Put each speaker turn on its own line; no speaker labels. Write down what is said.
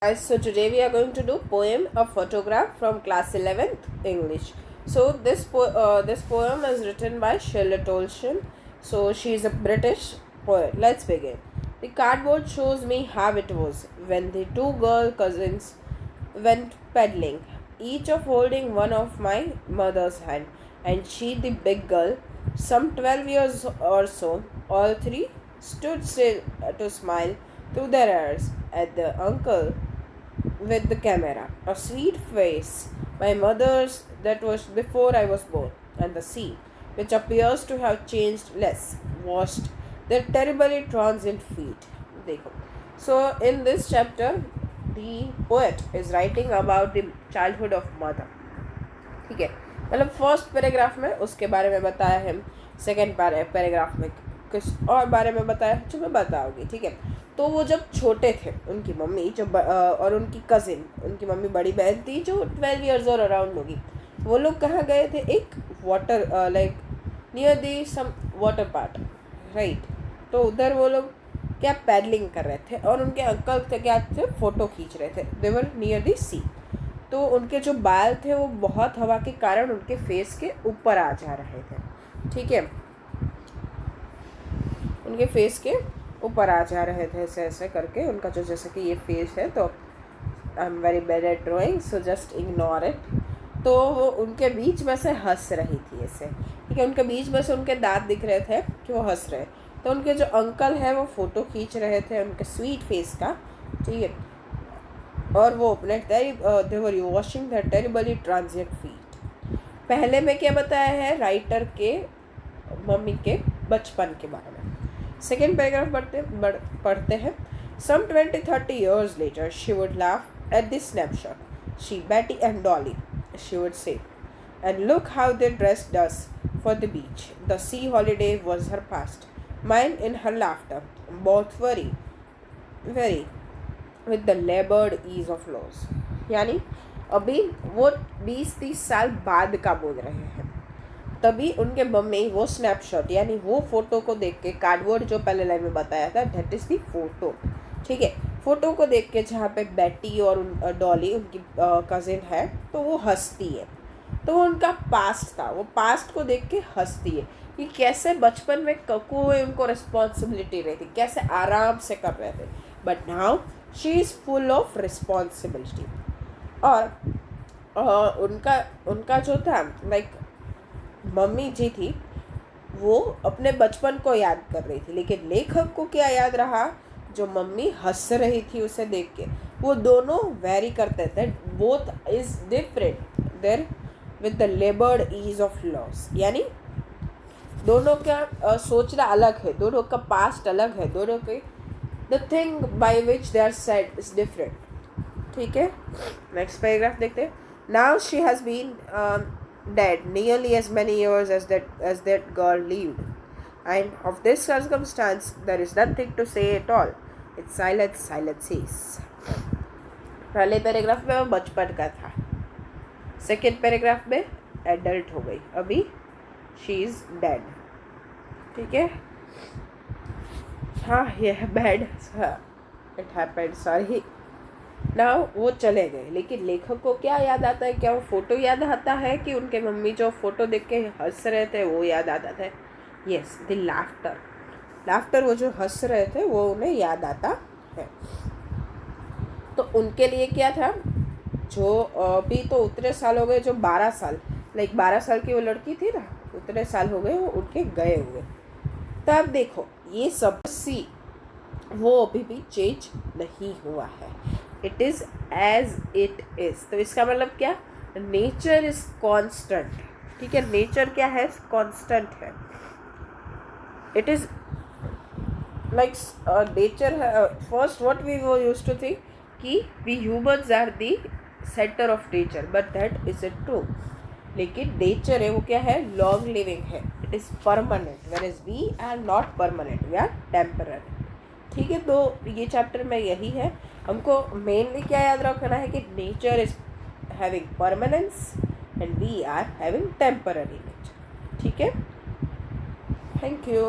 Guys, so today we are going to do poem A Photograph from class 11th English. So this poem is written by Charlotte Olson. So she is a British poet. Let's begin. The cardboard shows me how it was when the two girl cousins went peddling, each of holding one of my mother's hand, and she, the big girl, some 12 years or so, all three stood still to smile through their ears at the uncle with the camera. A sweet face, my mother's that was before I was born, and the sea, which appears to have changed less, washed their terribly transient feet. देखो. So in this chapter, the poet is writing about the childhood of mother. ठीक है, मतलब first paragraph में उसके बारे में बताया है, सेकेंड पैराग्राफ में किस और बारे में बताया जो मैं बताऊँगी. ठीक है, तो वो जब छोटे थे उनकी मम्मी और उनकी कज़िन, उनकी मम्मी बड़ी बहन थी जो 12 ईयर्स और अराउंड होगी, वो लोग कहाँ गए थे, एक water like near the some water part, right. तो उधर वो लोग क्या पैडलिंग कर रहे थे और उनके अंकल थे क्या थे, फ़ोटो खींच रहे थे. दे वर नियर दी सी. तो उनके जो बाल थे वो बहुत हवा के कारण उनके फेस के ऊपर आ जा रहे थे. ठीक है, उनके फेस के ऊपर आ जा रहे थे ऐसे ऐसे करके उनका जो, जैसे कि ये फेस है, तो I am very bad at drawing so just ignore it. तो वो उनके बीच में से हंस रही थी ऐसे. ठीक है, उनके बीच में से उनके दांत दिख रहे थे कि वो हंस रहे. तो उनके जो अंकल हैं वो फ़ोटो खींच रहे थे उनके स्वीट फेस का. ठीक है, और वो अपने they were washing the terribly transient feet. पहले में क्या बताया है राइटर के मम्मी के बचपन के बारे में. सेकेंड पैराग्राफ पढ़ते हैं. Some 20-30 years later, she would laugh at this snapshot. She, Betty and Dolly, she would say. And look how they dressed us for the beach. The sea holiday was her past. Mine in her laughter. Both very, with the labored ease of laws. यानी अभी वो 20-30 साल बाद का बोल रहे हैं. तभी उनके मम्मी वो स्नैपशॉट यानी वो फ़ोटो को देख के, कार्डबोर्ड जो पहले लाइन में बताया था दैट इज़ दी फ़ोटो. ठीक है, फ़ोटो को देख के जहाँ पे बेटी और डॉली उनकी कज़िन है तो वो हंसती है. तो वो उनका पास्ट था, वो पास्ट को देख के हंसती है कि कैसे बचपन में कोई उनको रिस्पॉन्सिबिलिटी रही थी, कैसे आराम से कर रहे थे. But now she is full of responsibility. और उनका जो था लाइक मम्मी जी थी वो अपने बचपन को याद कर रही थी, लेकिन लेखक को क्या याद रहा, जो मम्मी हंस रही थी उसे देख के. वो दोनों वेरी करते थे, both is different there with the laboured ease of loss. यानी दोनों का सोचना अलग है, दोनों का पास्ट अलग है, दोनों के the thing by which they are said is different. ठीक है, नेक्स्ट पैराग्राफ देखते हैं. Now she has been dead nearly as many years as that girl lived, and of this circumstance there is nothing to say at all. It's silence is. पहले paragraph में वो बचपन का था, सेकेंड पैराग्राफ में adult हो गई, अभी शी इज़ डेड. ठीक है, हाँ ये बैड, इट हैपेंड, सॉरी. ना वो चले गए, लेकिन लेखक को क्या याद आता है, क्या वो फ़ोटो याद आता है कि उनके मम्मी जो फ़ोटो देख के हंस रहे थे वो याद आता है. यस, द लाफ्टर वो जो हंस रहे थे वो उन्हें याद आता है. तो उनके लिए क्या था, जो अभी तो उतने साल हो गए, जो 12 साल लाइक 12 साल की वो लड़की थी ना, उतने साल हो गए वो उठ के गए हुए. तब देखो ये सब सी वो अभी भी चेंज नहीं हुआ है, it is as it is. तो इसका मतलब क्या, नेचर इज़ कॉन्स्टेंट. ठीक है, नेचर क्या है, कॉन्स्टेंट है. It is like nature. First what we वो यूज्ड टू थिंक कि we humans are the centre of nature, but that is it true. लेकिन नेचर है वो क्या है, लॉन्ग लिविंग है, it is permanent, where is we are not permanent, we are temporary. ठीक है, तो ये चैप्टर में यही है. हमको मेनली क्या याद रखना है कि nature is having permanence and we are having temporary nature. ठीक है, थैंक यू.